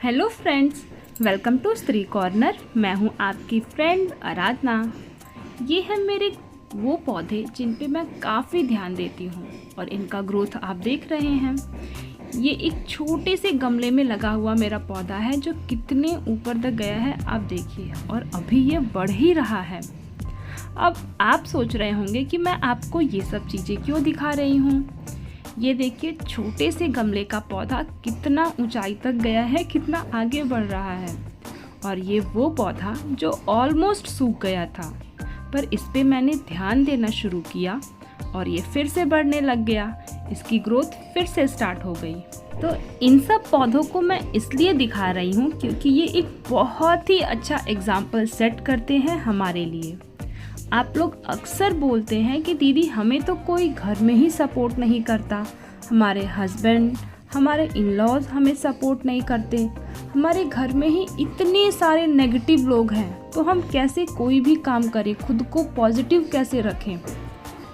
Hello friends, welcome to स्त्री corner. मैं हूं आपकी फ्रेंड आराधना। ये है मेरे वो पौधे जिन पे मैं काफ़ी ध्यान देती हूं और इनका ग्रोथ आप देख रहे हैं। ये एक छोटे से गमले में लगा हुआ मेरा पौधा है जो कितने ऊपर तक गया है आप देखिए, और अभी ये बढ़ ही रहा है। अब आप सोच रहे होंगे कि मैं आपको ये सब चीज़ें क्यों दिखा रही हूँ। ये देखिए, छोटे से गमले का पौधा कितना ऊंचाई तक गया है, कितना आगे बढ़ रहा है। और ये वो पौधा जो ऑलमोस्ट सूख गया था, पर इस पे मैंने ध्यान देना शुरू किया और ये फिर से बढ़ने लग गया। इसकी ग्रोथ फिर से स्टार्ट हो गई। तो इन सब पौधों को मैं इसलिए दिखा रही हूँ क्योंकि ये एक बहुत ही अच्छा एग्जाम्पल सेट करते हैं हमारे लिए। आप लोग अक्सर बोलते हैं कि दीदी हमें तो कोई घर में ही सपोर्ट नहीं करता, हमारे हस्बैंड, हमारे इन-लॉज हमें सपोर्ट नहीं करते, हमारे घर में ही इतने सारे नेगेटिव लोग हैं, तो हम कैसे कोई भी काम करें, खुद को पॉजिटिव कैसे रखें।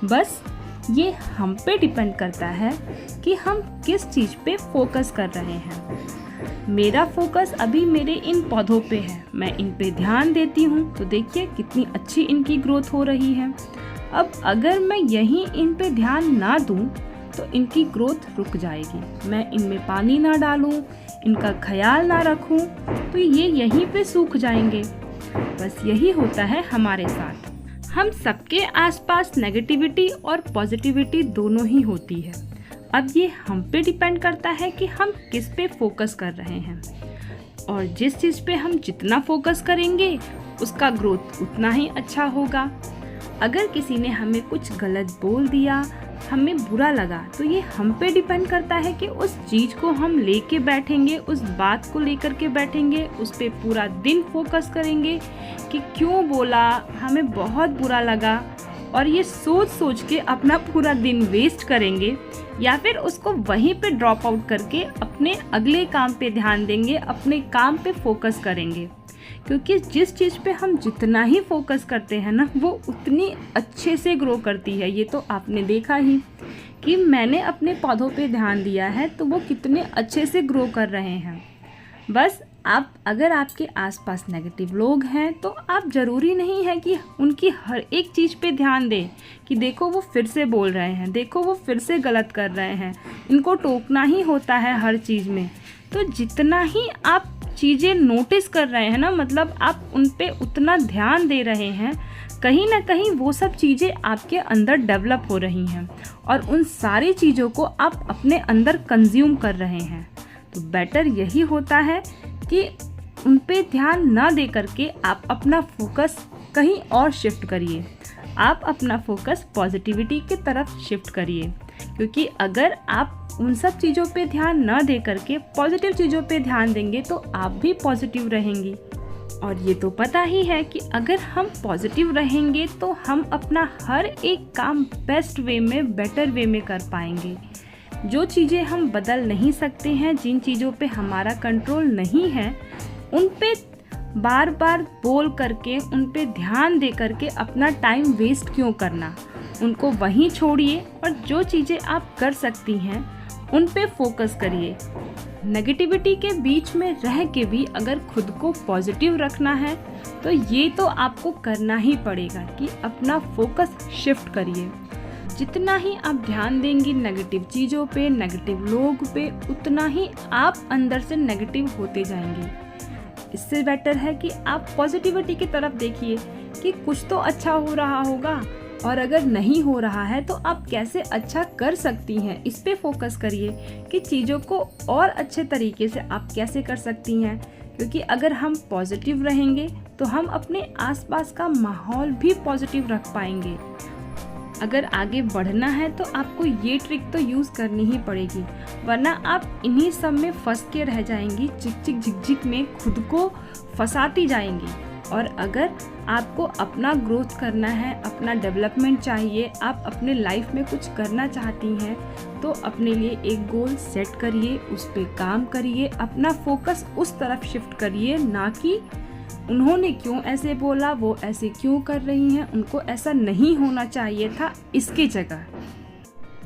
बस ये हम पे डिपेंड करता है कि हम किस चीज़ पे फोकस कर रहे हैं। मेरा फोकस अभी मेरे इन पौधों पे है, मैं इन पे ध्यान देती हूँ, तो देखिए कितनी अच्छी इनकी ग्रोथ हो रही है। अब अगर मैं यहीं इन पे ध्यान ना दूँ तो इनकी ग्रोथ रुक जाएगी। मैं इनमें पानी ना डालूँ, इनका ख्याल ना रखूँ, तो ये यहीं पे सूख जाएंगे। बस यही होता है हमारे साथ। हम सबके आसपास नेगेटिविटी और पॉजिटिविटी दोनों ही होती है। अब ये हम पे डिपेंड करता है कि हम किस पे फोकस कर रहे हैं, और जिस चीज़ पे हम जितना फोकस करेंगे उसका ग्रोथ उतना ही अच्छा होगा। अगर किसी ने हमें कुछ गलत बोल दिया, हमें बुरा लगा, तो ये हम पे डिपेंड करता है कि उस चीज़ को हम लेके बैठेंगे, उस बात को लेकर के बैठेंगे, उस पे पूरा दिन फोकस करेंगे कि क्यों बोला, हमें बहुत बुरा लगा, और ये सोच सोच के अपना पूरा दिन वेस्ट करेंगे, या फिर उसको वहीं पे ड्रॉप आउट करके अपने अगले काम पे ध्यान देंगे, अपने काम पे फोकस करेंगे। क्योंकि जिस चीज़ पे हम जितना ही फोकस करते हैं ना, वो उतनी अच्छे से ग्रो करती है। ये तो आपने देखा ही कि मैंने अपने पौधों पे ध्यान दिया है तो वो कितने अच्छे से ग्रो कर रहे हैं। बस आप अगर आपके आसपास नेगेटिव लोग हैं तो आप ज़रूरी नहीं है कि उनकी हर एक चीज़ पे ध्यान दें कि देखो वो फिर से बोल रहे हैं, देखो वो फिर से गलत कर रहे हैं, इनको टोकना ही होता है हर चीज़ में। तो जितना ही आप चीज़ें नोटिस कर रहे हैं ना, मतलब आप उन पे उतना ध्यान दे रहे हैं, कहीं ना कहीं वो सब चीज़ें आपके अंदर डेवलप हो रही हैं और उन सारी चीज़ों को आप अपने अंदर कंज्यूम कर रहे हैं। तो बेटर यही होता है कि उन पे ध्यान ना दे करके आप अपना फोकस कहीं और शिफ्ट करिए। आप अपना फोकस पॉजिटिविटी की तरफ शिफ्ट करिए, क्योंकि अगर आप उन सब चीज़ों पे ध्यान ना दे करके पॉजिटिव चीज़ों पे ध्यान देंगे तो आप भी पॉजिटिव रहेंगी। और ये तो पता ही है कि अगर हम पॉजिटिव रहेंगे तो हम अपना हर एक काम बेस्ट वे में, बेटर वे में कर पाएंगे। जो चीज़ें हम बदल नहीं सकते हैं, जिन चीज़ों पे हमारा कंट्रोल नहीं है, उन पे बार बार बोल करके, उन पे ध्यान दे करके अपना टाइम वेस्ट क्यों करना। उनको वहीं छोड़िए और जो चीज़ें आप कर सकती हैं उन पे फोकस करिए। नेगेटिविटी के बीच में रह के भी अगर खुद को पॉजिटिव रखना है तो ये तो आपको करना ही पड़ेगा कि अपना फोकस शिफ्ट करिए। जितना ही आप ध्यान देंगी नेगेटिव चीज़ों पे, नेगेटिव लोग पे, उतना ही आप अंदर से नेगेटिव होते जाएंगे। इससे बेटर है कि आप पॉजिटिविटी की तरफ देखिए कि कुछ तो अच्छा हो रहा होगा, और अगर नहीं हो रहा है तो आप कैसे अच्छा कर सकती हैं, इस पे फोकस करिए कि चीज़ों को और अच्छे तरीके से आप कैसे कर सकती हैं। क्योंकि अगर हम पॉजिटिव रहेंगे तो हम अपने आसपास का माहौल भी पॉजिटिव रख पाएंगे। अगर आगे बढ़ना है तो आपको ये ट्रिक तो यूज़ करनी ही पड़ेगी, वरना आप इन्हीं सब में फंस के रह जाएंगी, चिक झिक में खुद को फंसाती जाएंगी। और अगर आपको अपना ग्रोथ करना है, अपना डेवलपमेंट चाहिए, आप अपने लाइफ में कुछ करना चाहती हैं, तो अपने लिए एक गोल सेट करिए, उस पर काम करिए, अपना फोकस उस तरफ शिफ्ट करिए, ना कि उन्होंने क्यों ऐसे बोला, वो ऐसे क्यों कर रही हैं, उनको ऐसा नहीं होना चाहिए था, इसकी जगह।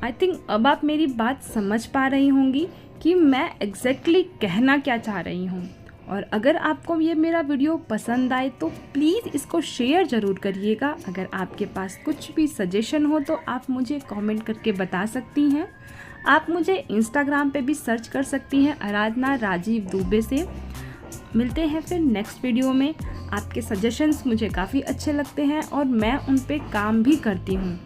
आई थिंक अब आप मेरी बात समझ पा रही होंगी कि मैं एग्जैक्टली कहना क्या चाह रही हूँ। और अगर आपको ये मेरा वीडियो पसंद आए तो प्लीज़ इसको शेयर ज़रूर करिएगा। अगर आपके पास कुछ भी सजेशन हो तो आप मुझे कमेंट करके बता सकती हैं। आप मुझे इंस्टाग्राम पे भी सर्च कर सकती हैं आराधना राजीव दुबे से। मिलते हैं फिर नेक्स्ट वीडियो में। आपके सजेशंस मुझे काफ़ी अच्छे लगते हैं और मैं उन पे काम भी करती हूँ।